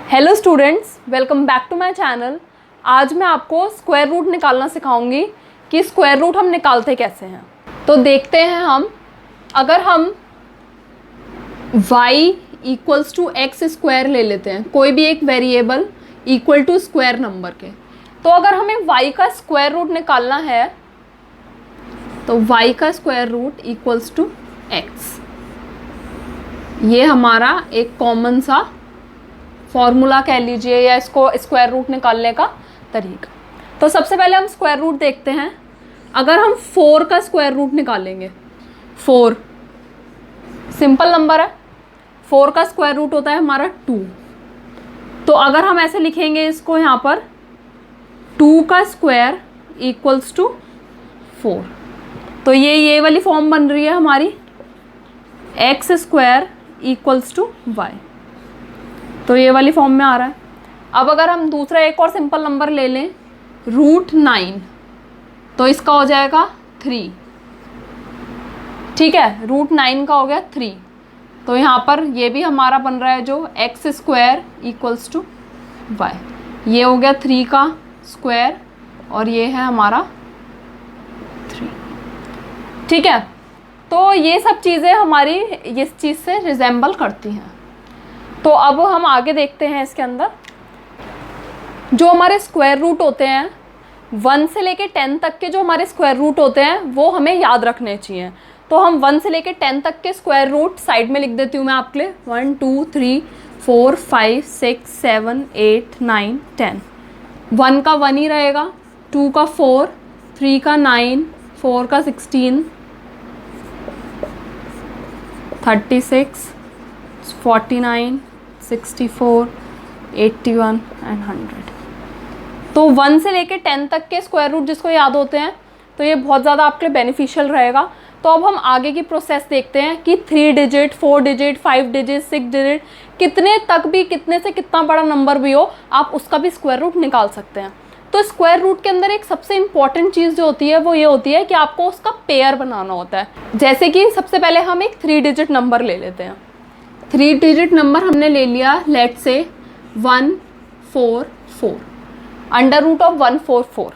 Hello students, welcome back to my channel. आज मैं आपको स्क्वायर रूट निकालना सिखाऊंगी कि स्क्वायर रूट हम निकालते कैसे हैं। तो देखते हैं हम, अगर हम y equals to x square ले लेते हैं, कोई भी एक variable equal to square number के, तो अगर हमें y का स्क्वायर रूट निकालना है तो y का square root equals to x। ये हमारा एक कॉमन सा फॉर्मूला कह लीजिए या इसको स्क्वायर रूट निकालने का तरीका। तो सबसे पहले हम स्क्वायर रूट देखते हैं। अगर हम 4 का स्क्वायर रूट निकालेंगे, 4 सिंपल नंबर है, 4 का स्क्वायर रूट होता है हमारा 2। तो अगर हम ऐसे लिखेंगे इसको यहाँ पर, 2 का स्क्वायर इक्वल्स टू 4, तो ये वाली फॉर्म बन रही है हमारी, x square equals to y. तो ये वाली फॉर्म में आ रहा है। अब अगर हम दूसरा एक और सिंपल नंबर ले लें, √9, तो इसका हो जाएगा 3। ठीक है, √9 का हो गया 3। तो यहाँ पर ये भी हमारा बन रहा है जो x square equals to y. ये हो गया 3 का स्क्वायर और ये है हमारा 3। ठीक है, तो ये सब चीज़ें हमारी इस चीज़ से रिजेंबल करती हैं। तो अब हम आगे देखते हैं। इसके अंदर जो हमारे स्क्वायर रूट होते हैं, 1 से लेके 10 तक के जो हमारे स्क्वायर रूट होते हैं वो हमें याद रखने चाहिए। तो हम 1 से लेके 10 तक के स्क्वायर रूट साइड में लिख देती हूँ मैं आपके लिए। 1 2 3 4 5 6 7 8 9 10। 1 का 1 ही रहेगा, 2 का 4, 3 का 9, 4 का 16, 36, 49, 64, 81 एंड 100। तो 1 से लेके 10 तक के स्क्वायर रूट जिसको याद होते हैं तो ये बहुत ज़्यादा आपके लिए बेनिफिशियल रहेगा। तो अब हम आगे की प्रोसेस देखते हैं कि 3 डिजिट, 4 डिजिट, 5 डिजिट, 6 डिजिट, कितने तक भी, कितने से कितना बड़ा नंबर भी हो, आप उसका भी स्क्वायर रूट निकाल सकते हैं। तो स्क्वायर रूट के अंदर एक सबसे इंपॉर्टेंट चीज़ जो होती है वो ये होती है कि आपको उसका पेयर बनाना होता है। जैसे कि सबसे पहले हम एक 3 डिजिट नंबर ले लेते हैं। 3 डिजिट नंबर हमने ले लिया, लेट्स से 144, √144।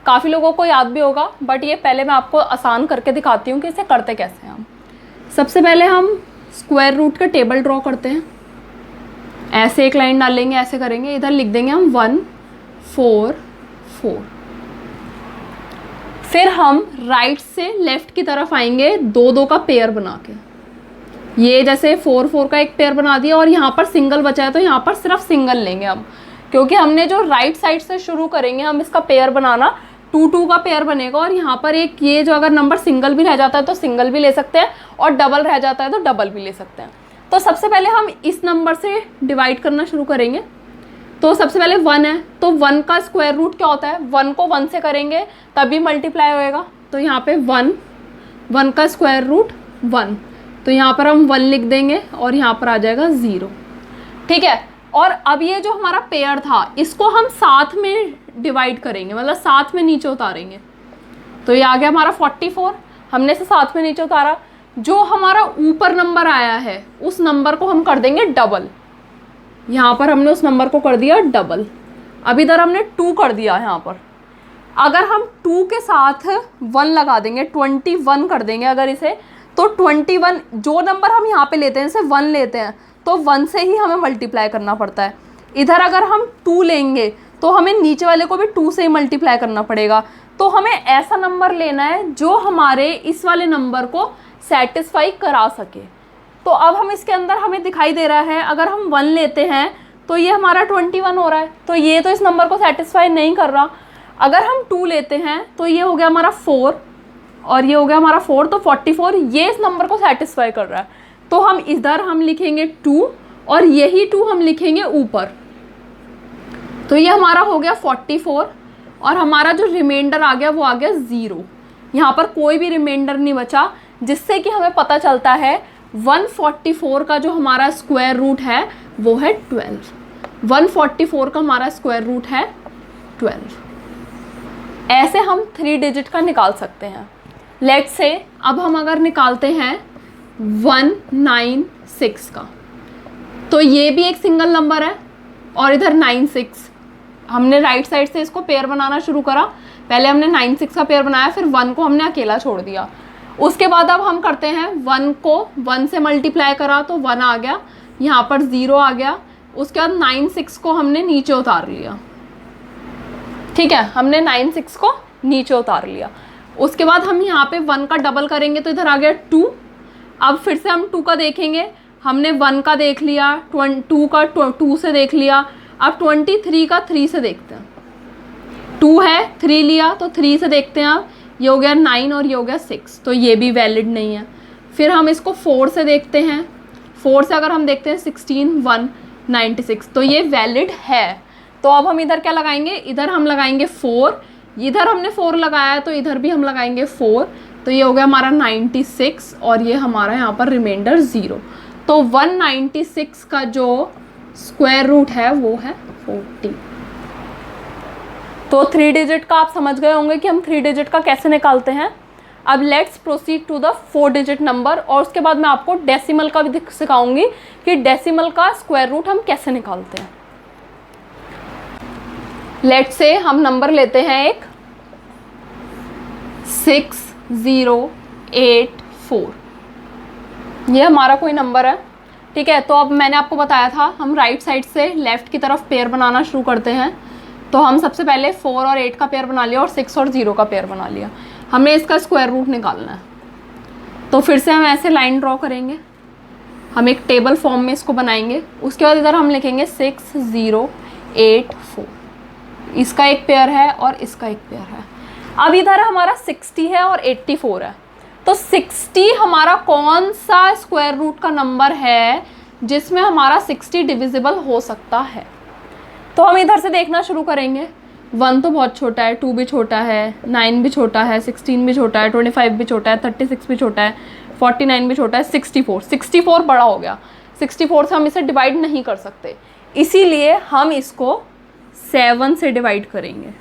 काफ़ी लोगों को याद भी होगा, बट ये पहले मैं आपको आसान करके दिखाती हूँ कि इसे करते कैसे हैं हम। सबसे पहले हम स्क्वायर रूट का टेबल ड्रॉ करते हैं। ऐसे एक लाइन डालेंगे, ऐसे करेंगे, इधर लिख देंगे हम 144। फिर हम राइट से लेफ्ट की तरफ आएंगे, 2 का पेयर बना के। ये जैसे 4 का एक पेयर बना दिया और यहाँ पर सिंगल बचा है तो यहाँ पर सिर्फ सिंगल लेंगे हम, क्योंकि हमने जो राइट साइड से शुरू करेंगे हम इसका पेयर बनाना, 2 का पेयर बनेगा। और यहाँ पर एक ये जो अगर नंबर सिंगल भी रह जाता है तो सिंगल भी ले सकते हैं और डबल रह जाता है तो डबल भी ले सकते हैं। तो सबसे पहले हम इस नंबर से डिवाइड करना शुरू करेंगे। तो सबसे पहले 1 है, तो 1 का स्क्वायर रूट क्या होता है, 1 को 1 से करेंगे तभी मल्टीप्लाई होएगा। तो यहाँ पे 1 का स्क्वायर रूट 1, तो यहाँ पर हम 1 लिख देंगे और यहाँ पर आ जाएगा 0। ठीक है, और अब ये जो हमारा पेयर था इसको हम साथ में डिवाइड करेंगे, मतलब साथ में नीचे उतारेंगे। तो ये आ गया हमारा 44, हमने इसे साथ में नीचे उतारा। जो हमारा ऊपर नंबर आया है उस नंबर को हम कर देंगे डबल। यहाँ पर हमने उस नंबर को कर दिया डबल। अब इधर हमने 2 कर दिया यहाँ पर। अगर हम 2 के साथ 1 लगा देंगे, 21 कर देंगे अगर इसे, तो 21 जो नंबर हम यहाँ पे लेते हैं, जैसे 1 लेते हैं तो 1 से ही हमें मल्टीप्लाई करना पड़ता है। इधर अगर हम 2 लेंगे तो हमें नीचे वाले को भी 2 से ही मल्टीप्लाई करना पड़ेगा। तो हमें ऐसा नंबर लेना है जो हमारे इस वाले नंबर को सेटिस्फाई करा सके। तो अब हम इसके अंदर हमें दिखाई दे रहा है, अगर हम 1 लेते हैं तो ये हमारा 21 हो रहा है, तो ये तो इस नंबर को सेटिस्फाई नहीं कर रहा। अगर हम 2 लेते हैं तो ये हो गया हमारा 4 और ये हो गया हमारा 4, तो 44 ये इस नंबर को सेटिस्फाई कर रहा है। तो हम इधर हम लिखेंगे 2 और यही 2 हम लिखेंगे ऊपर। तो ये हमारा हो गया 44 और हमारा जो रिमाइंडर आ गया वो आ गया 0। यहाँ पर कोई भी रिमाइंडर नहीं बचा, जिससे कि हमें पता चलता है 144 का जो हमारा स्क्वायर रूट है वो है 12। 144 का हमारा स्क्वायर रूट है 12। ऐसे हम 3 डिजिट का निकाल सकते हैं। लेट्स से अब हम अगर निकालते हैं 196 का, तो ये भी एक सिंगल नंबर है, और इधर 9 6। हमने राइट साइड से इसको पेयर बनाना शुरू करा। पहले हमने 9 6 का पेयर बनाया, फिर 1 को हमने अकेला छोड़ दिया। उसके बाद अब हम करते हैं 1 को 1 से मल्टीप्लाई करा तो 1 आ गया, यहाँ पर 0 आ गया। उसके बाद 9 6 को हमने नीचे उतार लिया। ठीक है, हमने 9 6 को नीचे उतार लिया। उसके बाद हम यहाँ पे 1 का डबल करेंगे तो इधर आ गया 2। अब फिर से हम 2 का देखेंगे। हमने 1 का देख लिया, 2 का 2 से देख लिया। अब 23 का 3 से देखते हैं। 2 है, 3 लिया तो 3 से देखते हैं। अब ये हो गया 9 और ये हो गया 6, तो ये भी वैलिड नहीं है। फिर हम इसको 4 से देखते हैं। 4 से अगर हम देखते हैं 16 1 96, तो ये वैलिड है। तो अब हम इधर क्या लगाएंगे, इधर हम लगाएंगे 4। इधर हमने 4 लगाया है तो इधर भी हम लगाएंगे 4। तो ये हो गया हमारा 96 और ये हमारा यहाँ पर रिमाइंडर 0। तो 196 का जो स्क्वायर रूट है वो है 40। तो 3 डिजिट का आप समझ गए होंगे कि हम 3 डिजिट का कैसे निकालते हैं। अब let's proceed to the 4 digit number, और उसके बाद मैं आपको डेसिमल का भी सिखाऊंगी कि डेसिमल का स्क्वायर रूट हम कैसे निकालते हैं। लेट्स से हम नंबर लेते हैं एक 6084। ये हमारा कोई नंबर है। ठीक है, तो अब मैंने आपको बताया था हम राइट साइड से लेफ्ट की तरफ पेयर बनाना शुरू करते हैं। तो हम सबसे पहले 4 और 8 का पेयर बना लिया और 6 और 0 का पेयर बना लिया। हमें इसका स्क्वायर रूट निकालना है। तो फिर से हम ऐसे लाइन ड्रॉ करेंगे, हम एक टेबल फॉर्म में इसको बनाएंगे। उसके बाद इधर हम लिखेंगे 6084। इसका एक पेयर है और इसका एक पेयर है। अब इधर हमारा 60 है और 84 है। तो 60 हमारा कौन सा स्क्वायर रूट का नंबर है जिसमें हमारा 60 डिविजिबल हो सकता है। तो हम इधर से देखना शुरू करेंगे। 1 तो बहुत छोटा है, 2 भी छोटा है, 9 भी छोटा है, 16 भी छोटा है, 25 भी छोटा है, 36 भी छोटा है, 49 भी छोटा है, 64 बड़ा हो गया। 64 से हम इसे डिवाइड नहीं कर सकते, इसीलिए हम इसको 7 से डिवाइड करेंगे।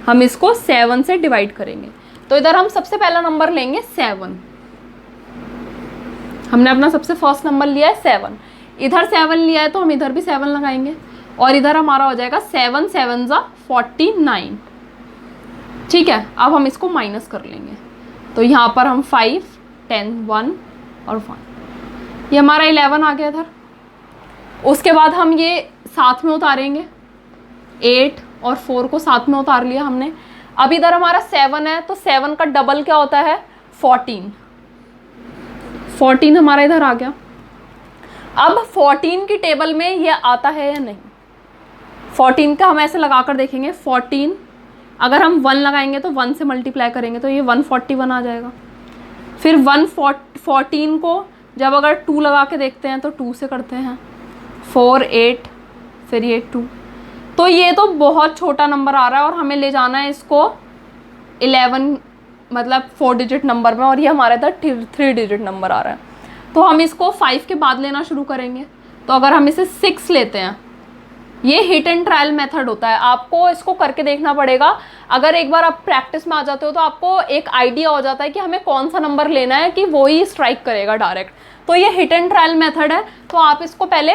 हम इसको 7 से डिवाइड करेंगे। तो इधर हम सबसे पहला नंबर लेंगे 7। हमने अपना सबसे फर्स्ट नंबर लिया है 7। इधर 7 लिया है तो हम इधर भी 7 लगाएंगे और इधर हमारा हो जाएगा 7 7 ज़ा 49। ठीक है, अब हम इसको माइनस कर लेंगे। तो यहाँ पर हम 5 10 1 और 1, ये हमारा 11 आ गया इधर। उसके बाद हम ये साथ में उतारेंगे, 8 और 4 को साथ में उतार लिया हमने। अब इधर हमारा 7 है तो 7 का डबल क्या होता है 14 हमारा इधर आ गया। अब 14 की टेबल में ये आता है या नहीं, 14 का हम ऐसे लगा कर देखेंगे। 14 अगर हम 1 लगाएंगे तो 1 से मल्टीप्लाई करेंगे तो ये 141 आ जाएगा। फिर 114 को जब अगर 2 लगा के देखते हैं तो 2 से करते हैं, 4 8 फिर ये 2। तो ये तो बहुत छोटा नंबर आ रहा है और हमें ले जाना है इसको 11 मतलब 4 डिजिट नंबर में, और ये हमारे इधर 3 डिजिट नंबर आ रहा है। तो हम इसको 5 के बाद लेना शुरू करेंगे। तो अगर हम इसे 6 लेते हैं, ये हिट एंड ट्रायल मेथड होता है, आपको इसको करके देखना पड़ेगा। अगर एक बार आप प्रैक्टिस में आ जाते हो तो आपको एक आइडिया हो जाता है कि हमें कौन सा नंबर लेना है कि वो ही स्ट्राइक करेगा डायरेक्ट। तो ये हिट एंड ट्रायल मेथड है। तो आप इसको पहले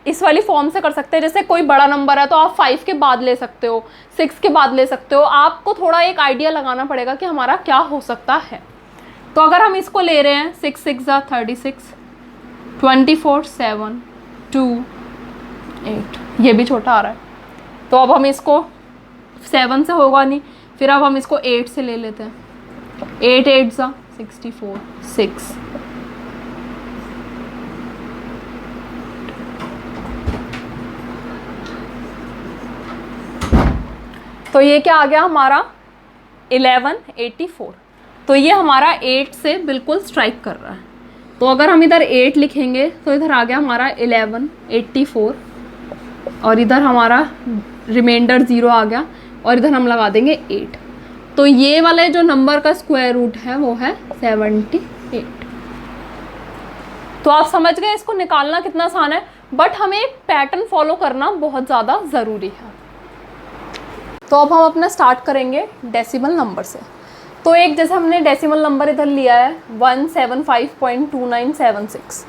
इस वाली फॉर्म से कर सकते हैं। जैसे कोई बड़ा नंबर है तो आप 5 के बाद ले सकते हो, 6 के बाद ले सकते हो। आपको थोड़ा एक आइडिया लगाना पड़ेगा कि हमारा क्या हो सकता है। तो अगर हम इसको ले रहे हैं 6 6 ज़ा 36, 24 7 2 8, ये भी छोटा आ रहा है। तो अब हम इसको 7 से होगा नहीं, फिर अब हम इसको 8 से ले लेते हैं। 8 8 ज़ा 64 6। तो ये क्या आ गया हमारा 1184। तो ये हमारा 8 से बिल्कुल स्ट्राइक कर रहा है। तो अगर हम इधर 8 लिखेंगे तो इधर आ गया हमारा 1184 और इधर हमारा रिमाइंडर 0 आ गया और इधर हम लगा देंगे 8। तो ये वाले जो नंबर का स्क्वायर रूट है वो है 78। तो आप समझ गए इसको निकालना कितना आसान है, बट हमें एक पैटर्न फॉलो करना बहुत ज़्यादा ज़रूरी है। तो अब हम अपना स्टार्ट करेंगे डेसिमल नंबर से। तो एक जैसे हमने डेसिमल नंबर इधर लिया है 175.2976,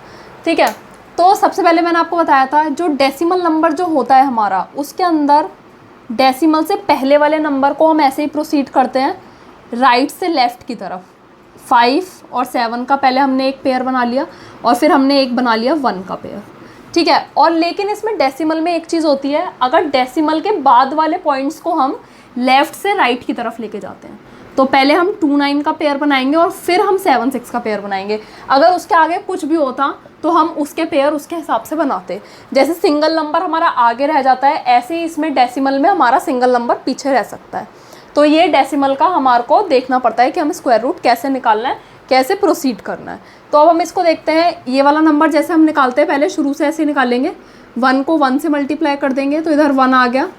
ठीक है। तो सबसे पहले मैंने आपको बताया था जो डेसिमल नंबर जो होता है हमारा, उसके अंदर डेसिमल से पहले वाले नंबर को हम ऐसे ही प्रोसीड करते हैं राइट से लेफ़्ट की तरफ। 5 और 7 का पहले हमने एक पेयर बना लिया और फिर हमने एक बना लिया 1 का पेयर, ठीक है। और लेकिन इसमें डेसिमल में एक चीज़ होती है, अगर डेसिमल के बाद वाले पॉइंट्स को हम लेफ़्ट से राइट की तरफ लेके जाते हैं तो पहले हम 2 9 का पेयर बनाएंगे और फिर हम 7 6 का पेयर बनाएंगे। अगर उसके आगे कुछ भी होता तो हम उसके पेयर उसके हिसाब से बनाते। जैसे सिंगल नंबर हमारा आगे रह जाता है, ऐसे ही इसमें डेसिमल में हमारा सिंगल नंबर पीछे रह सकता है। तो ये डेसिमल का हमारे को देखना पड़ता है कि हमें स्क्वायर रूट कैसे निकालना है, कैसे प्रोसीड करना है। तो अब हम इसको देखते हैं। ये वाला नंबर जैसे हम निकालते हैं पहले शुरू से ऐसे निकालेंगे, 1 को 1 से मल्टीप्लाई कर देंगे तो इधर 1 आ गया,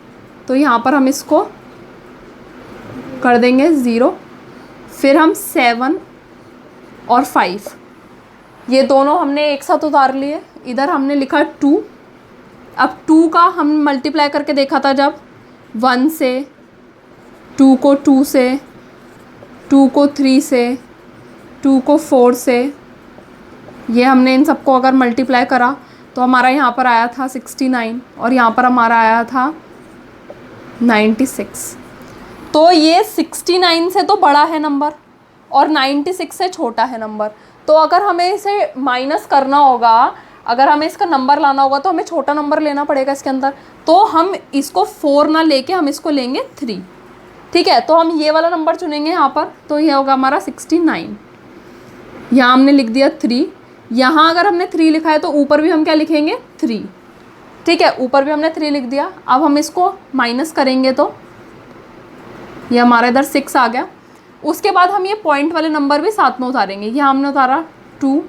तो यहाँ पर हम इसको कर देंगे 0। फिर हम 7 और 5 ये दोनों हमने एक साथ उतार लिए, इधर हमने लिखा 2। अब 2 का हम मल्टीप्लाई करके देखा था जब 1 से, 2 को 2 से, 2 को 3 से, 2 को 4 से, ये हमने इन सबको अगर मल्टीप्लाई करा तो हमारा यहाँ पर आया था 69 और यहाँ पर हमारा आया था 96। तो ये 69 से तो बड़ा है नंबर और 96 से छोटा है नंबर। तो अगर हमें इसे माइनस करना होगा, अगर हमें इसका नंबर लाना होगा तो हमें छोटा नंबर लेना पड़ेगा इसके अंदर। तो हम इसको 4 ना लेके हम इसको लेंगे 3, ठीक है। तो हम ये वाला नंबर चुनेंगे यहाँ पर, तो ये होगा हमारा 69। यहाँ हमने लिख दिया 3। यहाँ अगर हमने 3 लिखा है तो ऊपर भी हम क्या लिखेंगे 3, ठीक है। ऊपर भी हमने 3 लिख दिया। अब हम इसको माइनस करेंगे तो ये हमारा इधर 6 आ गया। उसके बाद हम ये पॉइंट वाले नंबर भी साथ में उतारेंगे। ये हमने उतारा 2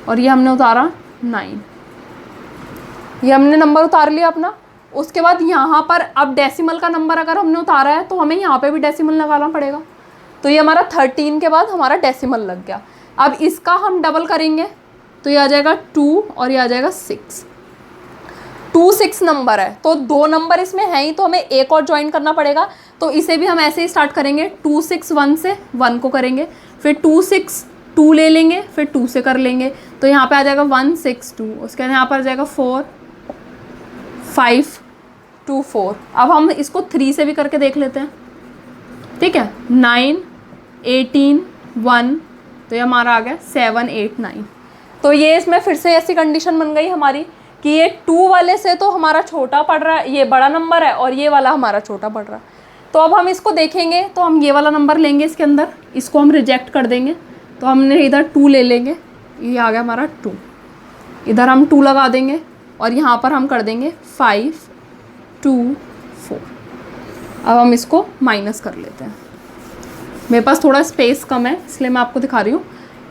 और ये हमने उतारा 9, ये हमने नंबर उतार लिया अपना। उसके बाद यहाँ पर अब डेसिमल का नंबर अगर हमने उतारा है तो हमें यहाँ पे भी डेसिमल लगाना पड़ेगा। तो ये हमारा 13 के बाद हमारा डेसिमल लग गया। अब इसका हम डबल करेंगे तो ये आ जाएगा 2 और ये आ जाएगा 6। 2 6 नंबर है तो 2 नंबर इसमें है ही, तो हमें एक और ज्वाइन करना पड़ेगा। तो इसे भी हम ऐसे ही स्टार्ट करेंगे, 2 6 1 से 1 को करेंगे, फिर 2 6 2 ले लेंगे, फिर 2 से कर लेंगे। तो यहाँ पे आ जाएगा 1 6 2। उसके बाद यहाँ पर आ जाएगा 4 5 2 4। अब हम इसको 3 से भी करके देख लेते हैं, ठीक है। 9 18 1, तो ये हमारा आ गया 7 8 9। तो ये इसमें फिर से ऐसी कंडीशन बन गई हमारी कि ये 2 वाले से तो हमारा छोटा पड़ रहा है, ये बड़ा नंबर है, और ये वाला हमारा छोटा पड़ रहा है। तो अब हम इसको देखेंगे तो हम ये वाला नंबर लेंगे इसके अंदर, इसको हम रिजेक्ट कर देंगे। तो हमने इधर 2 ले लेंगे, ये आ गया हमारा 2। इधर हम 2 लगा देंगे और यहाँ पर हम कर देंगे 5 2 4। अब हम इसको माइनस कर लेते हैं। मेरे पास थोड़ा स्पेस कम है इसलिए मैं आपको दिखा रही हूँ।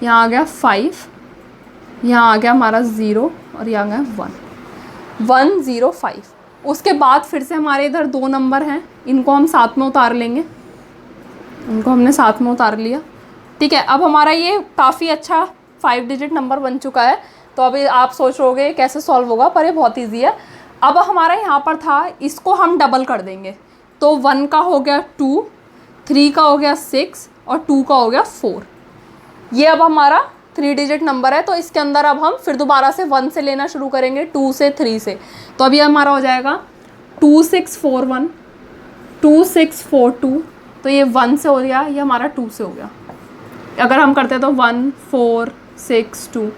यहाँ आ गया 5, यहाँ आ गया हमारा 0 और यहाँ आ गया 1 1 0 5। उसके बाद फिर से हमारे इधर 2 नंबर हैं, इनको हम साथ में उतार लेंगे। इनको हमने साथ में उतार लिया, ठीक है। अब हमारा ये काफ़ी अच्छा 5 डिजिट नंबर बन चुका है। तो अभी आप सोच रहोगे कैसे सॉल्व होगा, पर ये बहुत ईजी है। अब हमारा यहाँ पर था, इसको हम डबल कर देंगे। तो 1 का हो गया 2, 3 का हो गया 6 और 2 का हो गया 4। ये अब हमारा 3 डिजिट नंबर है। तो इसके अंदर अब हम फिर दोबारा से 1 से लेना शुरू करेंगे, 2 से 3 से। तो अभी हमारा हो जाएगा 2 6 4 1 2 6 4 2। तो ये 1 से हो गया, ये हमारा 2 से हो गया। अगर हम करते हैं तो 1 4 6 2।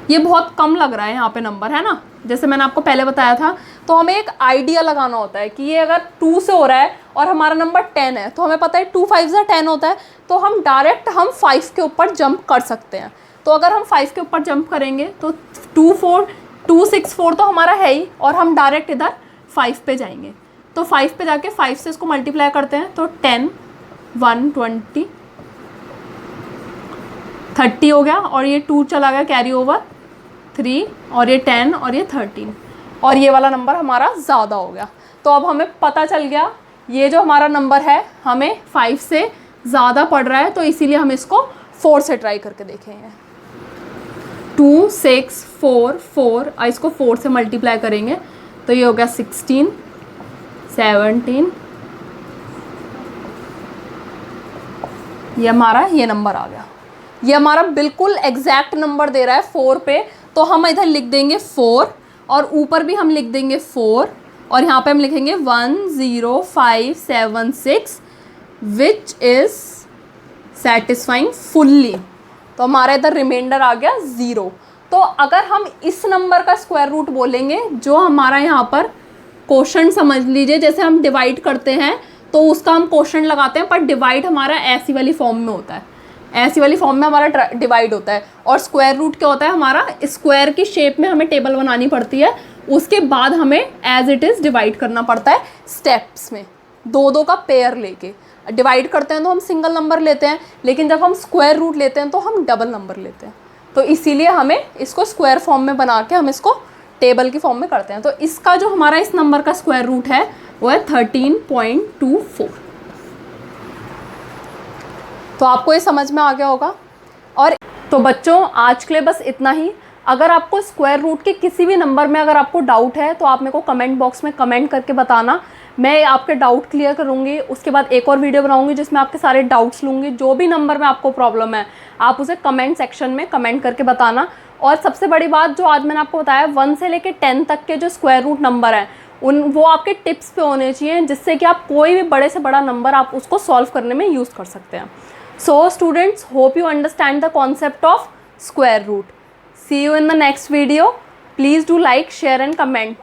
ये बहुत कम लग रहा है यहाँ पे नंबर, है ना, जैसे मैंने आपको पहले बताया था। तो हमें एक आइडिया लगाना होता है कि ये अगर 2 से हो रहा है और हमारा नंबर 10 है, तो हमें पता है 2 5 10 होता है। तो हम डायरेक्ट 5 के ऊपर जंप कर सकते हैं। तो अगर हम 5 के ऊपर जंप करेंगे तो 2 6 4 तो हमारा है ही, और हम डायरेक्ट इधर 5 पे जाएंगे। तो 5 पे जाके 5 से इसको मल्टीप्लाई करते हैं तो 10 1 20 30 हो गया, और ये 2 चला गया कैरी ओवर 3, और ये 10 और ये 13, और ये वाला नंबर हमारा ज़्यादा हो गया। तो अब हमें पता चल गया ये जो हमारा नंबर है हमें 5 से ज़्यादा पड़ रहा है। तो इसीलिए हम इसको 4 से ट्राई करके देखेंगे। 2 6 4 4, इसको 4 से मल्टीप्लाई करेंगे तो ये हो गया 16 17। ये हमारा ये नंबर आ गया। ये हमारा बिल्कुल एग्जैक्ट नंबर दे रहा है 4 पे। तो हम इधर लिख देंगे 4 और ऊपर भी हम लिख देंगे 4 और यहाँ पे हम लिखेंगे 10576 विच इज़ सेटिस्फाइंग फुल्ली। तो हमारा इधर रिमाइंडर आ गया 0। तो अगर हम इस नंबर का स्क्वायर रूट बोलेंगे, जो हमारा यहाँ पर क्वोशंट समझ लीजिए, जैसे हम डिवाइड करते हैं तो उसका हम क्वोशंट लगाते हैं, पर डिवाइड हमारा ऐसी वाली फॉर्म में होता है, ऐसी वाली फॉर्म में हमारा डिवाइड होता है। और स्क्वायर रूट क्या होता है, हमारा स्क्वायर की शेप में हमें टेबल बनानी पड़ती है, उसके बाद हमें एज इट इज़ डिवाइड करना पड़ता है स्टेप्स में, 2-2 का पेयर लेके। डिवाइड करते हैं तो हम सिंगल नंबर लेते हैं, लेकिन जब हम स्क्वायर रूट लेते हैं तो हम डबल नंबर लेते हैं। तो इसीलिए हमें इसको स्क्वायर फॉर्म में बना के हम इसको टेबल की फॉर्म में करते हैं। तो इसका जो हमारा इस नंबर का स्क्वायर रूट है वो है 13.24। तो आपको ये समझ में आ गया होगा। और तो बच्चों आज के लिए बस इतना ही। अगर आपको स्क्वायर रूट के किसी भी नंबर में अगर आपको डाउट है तो आप मेरे को कमेंट बॉक्स में कमेंट करके बताना, मैं आपके डाउट क्लियर करूँगी। उसके बाद एक और वीडियो बनाऊँगी जिसमें आपके सारे डाउट्स लूँगी। जो भी नंबर में आपको प्रॉब्लम है आप उसे कमेंट सेक्शन में कमेंट करके बताना। और सबसे बड़ी बात जो आज मैंने आपको बताया, 1 से लेकर 10 तक के जो स्क्वायर रूट नंबर हैं वो आपके टिप्स पे होने चाहिए, जिससे कि आप कोई भी बड़े से बड़ा नंबर आप उसको सॉल्व करने में यूज़ कर सकते हैं। So students, hope you understand the concept of square root. See you in the next video. Please do like, share and comment.